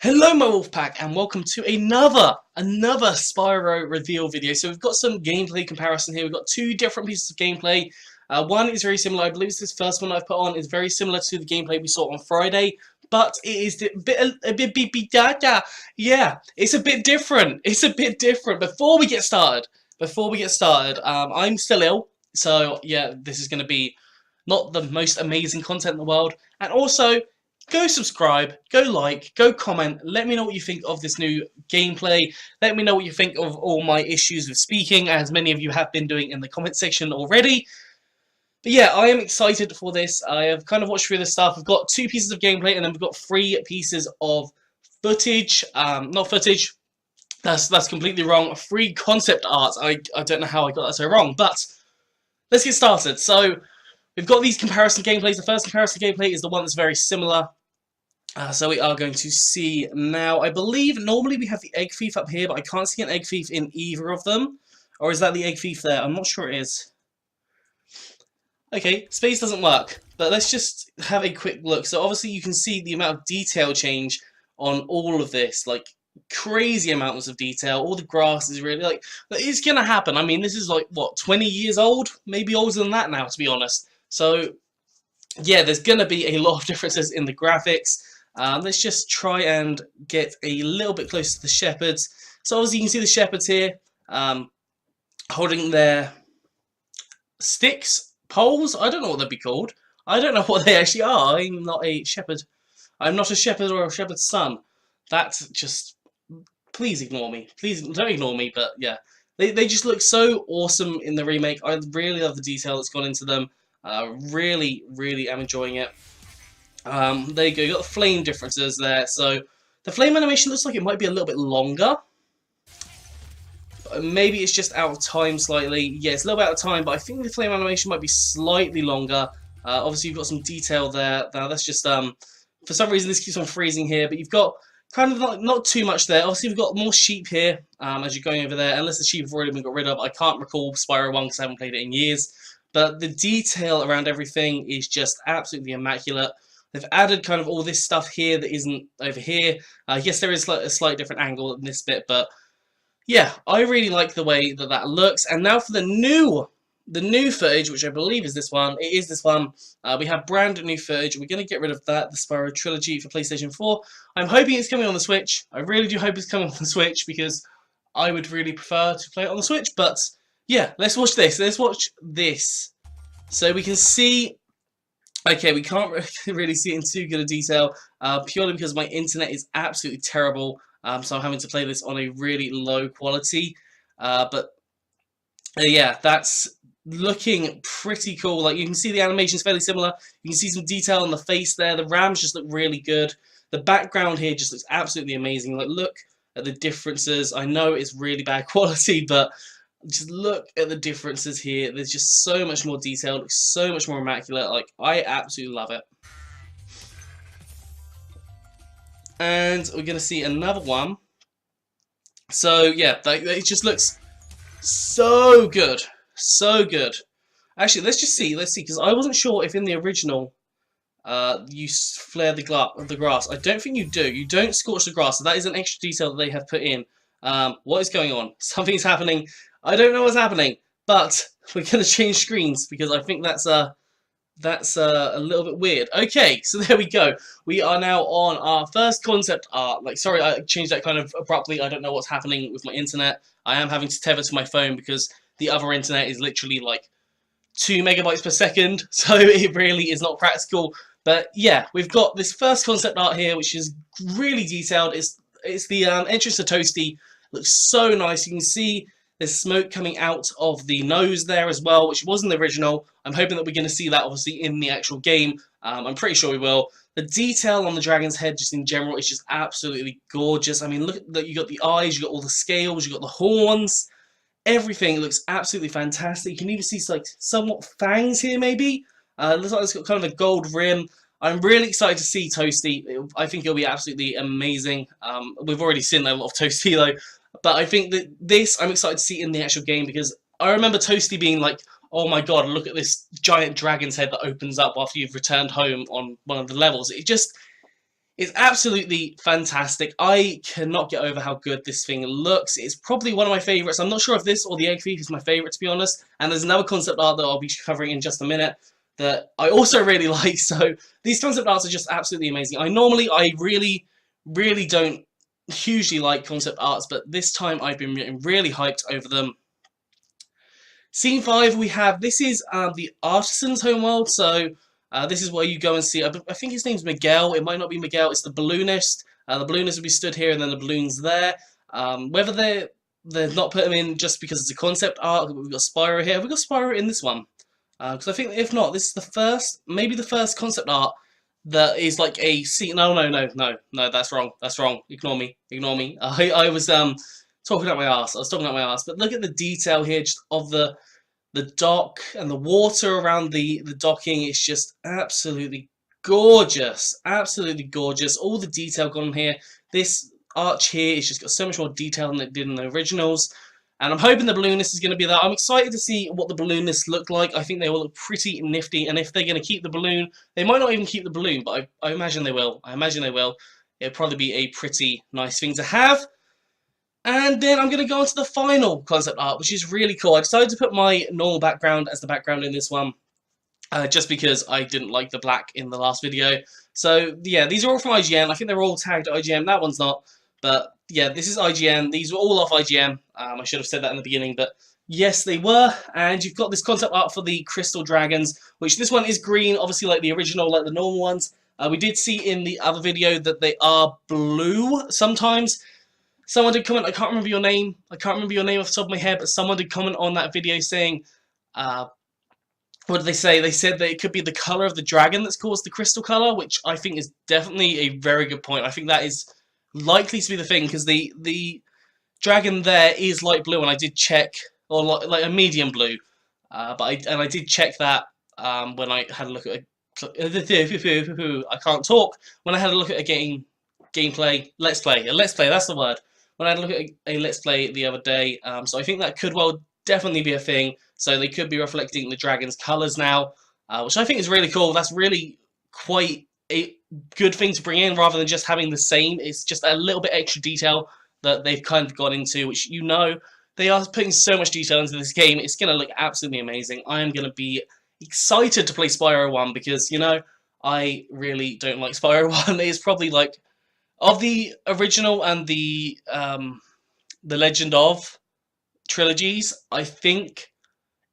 Hello my Wolfpack and welcome to another Spyro reveal video. So we've got some gameplay comparison here. We've got two different pieces of gameplay. One is very similar. I believe this first one I've put on is very similar to the gameplay we saw on Friday, but it is yeah, it's a bit different. It's a bit different. Before we get started, I'm still ill, so yeah, this is going to be not the most amazing content in the world, and also go subscribe, go like, go comment, let me know what you think of this new gameplay, let me know what you think of all my issues with speaking, as many of you have been doing in the comment section already. But yeah, I am excited for this. I have kind of watched through this stuff. We've got two pieces of gameplay, and then we've got three pieces of footage, not footage, that's completely wrong, free concept art. I don't know how I got that so wrong, but let's get started. So, we've got these comparison gameplays. The first comparison gameplay is the one that's very similar. So we are going to see now. I believe normally we have the egg thief up here, but I can't see an egg thief in either of them. Or is that the egg thief there? I'm not sure it is. Okay, space doesn't work. But let's just have a quick look. So obviously you can see the amount of detail change on all of this. Like, crazy amounts of detail. All the grass is really, like, it's going to happen. I mean, this is like, what, 20 years old? Maybe older than that now, to be honest. So, yeah, there's going to be a lot of differences in the graphics. Let's just try and get a little bit closer to the shepherds. So obviously you can see the shepherds here holding their sticks, poles. I don't know what they'd be called. I don't know what they actually are. I'm not a shepherd. I'm not a shepherd or a shepherd's son. That's just... Please ignore me. Please don't ignore me, but yeah. They just look so awesome in the remake. I really love the detail that's gone into them. Really am enjoying it. There you go, you got the flame differences there. So the flame animation looks like it might be a little bit longer. Maybe it's just out of time slightly. Yeah, it's a little bit out of time, but I think the flame animation might be slightly longer. Obviously you've got some detail there. Now that's just, for some reason this keeps on freezing here, but you've got kind of not too much there. Obviously we've got more sheep here as you're going over there, unless the sheep have already been got rid of. I can't recall Spyro 1 because I haven't played it in years. But the detail around everything is just absolutely immaculate. They've added kind of all this stuff here that isn't over here. Yes, there is a slight different angle in this bit, but yeah, I really like the way that that looks. And now for the new footage, which I believe is this one. It is this one. We have brand new footage. We're going to get rid of that, the Spyro Trilogy for PlayStation 4. I'm hoping it's coming on the Switch. I really do hope it's coming on the Switch because I would really prefer to play it on the Switch. But yeah, let's watch this. Let's watch this. So we can see... Okay, we can't really see it in too good a detail, purely because my internet is absolutely terrible, so I'm having to play this on a really low quality, but yeah, that's looking pretty cool. Like, you can see the animation is fairly similar, you can see some detail on the face there, the rams just look really good, the background here just looks absolutely amazing. Like, look at the differences. I know it's really bad quality, but just look at the differences here. There's just so much more detail. It looks so much more immaculate. Like, I absolutely love it. And we're going to see another one. So, yeah, it just looks so good. So good. Actually, let's see, because I wasn't sure if in the original you flare the grass. I don't think you do. You don't scorch the grass, so that is an extra detail that they have put in. What is going on? Something's happening. I don't know what's happening, but we're going to change screens because I think that's a little bit weird. Okay, so there we go. We are now on our first concept art. Like, sorry, I changed that kind of abruptly. I don't know what's happening with my internet. I am having to tether to my phone because the other internet is literally like 2 megabytes per second, so it really is not practical. But yeah, we've got this first concept art here, which is really detailed. It's the entrance to Toasty. Looks so nice. You can see there's smoke coming out of the nose there as well, which was in the original. I'm hoping that we're going to see that, obviously, in the actual game. I'm pretty sure we will. The detail on the dragon's head, just in general, is just absolutely gorgeous. I mean, look at that. You got the eyes, you got all the scales, you got the horns. Everything looks absolutely fantastic. You can even see, like, somewhat fangs here, maybe. Looks like it's got kind of a gold rim. I'm really excited to see Toasty. I think it'll be absolutely amazing. We've already seen a lot of Toasty, though. But I think that this, I'm excited to see in the actual game, because I remember Toasty being like, oh my god, look at this giant dragon's head that opens up after you've returned home on one of the levels. It It's absolutely fantastic. I cannot get over how good this thing looks. It's probably one of my favourites. I'm not sure if this or the Egg Thief is my favourite, to be honest. And there's another concept art that I'll be covering in just a minute that I also really like. So these concept arts are just absolutely amazing. I really don't hugely like concept arts, but this time I've been really hyped over them. Scene 5 we have, this is the Artisan's homeworld, so this is where you go and see, I think his name's Miguel, it might not be Miguel, it's the balloonist. The balloonist will be stood here and then the balloon's there. Whether they're not put him in just because it's a concept art, we've got Spyro here. Have we got Spyro in this one? Because I think if not, this is the first, maybe the first concept art that is like a scene. No, that's wrong. That's wrong. Ignore me. Ignore me. I was talking out my ass. I was talking out my ass. But look at the detail here, just of the dock and the water around the docking. It's just absolutely gorgeous. Absolutely gorgeous. All the detail gone here. This arch here is just got so much more detail than it did in the originals. And I'm hoping the balloonist is going to be there. I'm excited to see what the balloonists look like. I think they will look pretty nifty. And if they're going to keep the balloon, they might not even keep the balloon, but I imagine they will. I imagine they will. It'll probably be a pretty nice thing to have. And then I'm going to go on to the final concept art, which is really cool. I decided to put my normal background as the background in this one, just because I didn't like the black in the last video. So, yeah, these are all from IGN. I think they're all tagged IGN. That one's not. But, yeah, this is IGN. These were all off IGN. I should have said that in the beginning, but yes, they were. And you've got this concept art for the crystal dragons, which this one is green, obviously like the original, like the normal ones. We did see in the other video that they are blue sometimes. Someone did comment, I can't remember your name. I can't remember your name off the top of my head, but someone did comment on that video saying, what did they say? They said that it could be the colour of the dragon that's caused the crystal colour, which I think is definitely a very good point. I think that is likely to be the thing, because the dragon there is light blue, and I did check, or like a medium blue, but I did check that when I had a look at I can't talk. When I had a look at a gameplay, let's play, that's the word. When I had a look at a let's play the other day, so I think that could well definitely be a thing. So they could be reflecting the dragon's colours now, which I think is really cool. That's really quite a good thing to bring in, rather than just having the same. It's just a little bit extra detail that they've kind of got into, which, you know, they are putting so much detail into this game. It's going to look absolutely amazing. I am going to be excited to play Spyro 1 because, you know, I really don't like Spyro 1. It's probably like, of the original and the Legend of trilogies, I think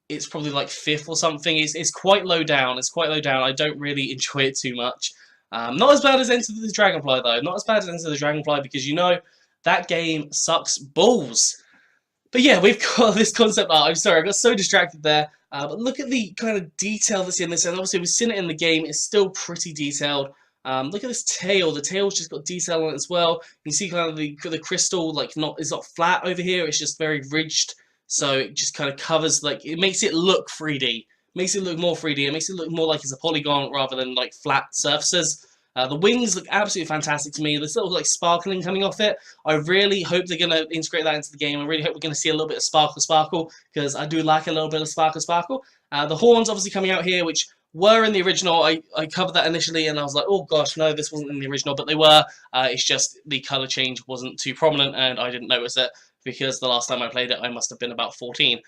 it's probably like 5th or something. It's quite low down. It's quite low down. I don't really enjoy it too much. Not as bad as Enter the Dragonfly, though. Not as bad as Enter the Dragonfly, because, you know, that game sucks balls. But yeah, we've got this concept art. I'm sorry, I got so distracted there. But look at the kind of detail that's in this. And obviously, we've seen it in the game. It's still pretty detailed. Look at this tail. The tail's just got detail on it as well. You can see kind of the crystal, like, it's not flat over here. It's just very ridged. So it just kind of covers, like, it makes it look 3D. Makes it look more 3D. It makes it look more like it's a polygon rather than, like, flat surfaces. The wings look absolutely fantastic to me. There's little, like, sparkling coming off it. I really hope they're going to integrate that into the game. I really hope we're going to see a little bit of sparkle, because I do like a little bit of sparkle. The horns obviously coming out here, which were in the original. I covered that initially, and I was like, oh gosh, no, this wasn't in the original, but they were. It's just the colour change wasn't too prominent, and I didn't notice it, because the last time I played it, I must have been about 14.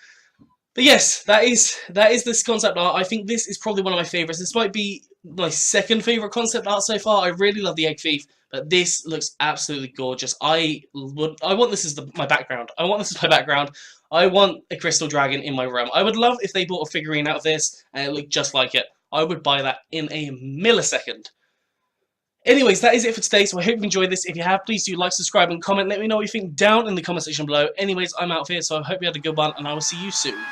But yes, that is this concept art. I think this is probably one of my favourites. This might be my second favourite concept art so far. I really love the Egg Thief, but this looks absolutely gorgeous. I want this as my background. I want this as my background. I want a crystal dragon in my room. I would love if they bought a figurine out of this and it looked just like it. I would buy that in a millisecond. Anyways, that is it for today, so I hope you enjoyed this. If you have, please do like, subscribe, and comment. Let me know what you think down in the comment section below. Anyways, I'm out of here, so I hope you had a good one, and I will see you soon.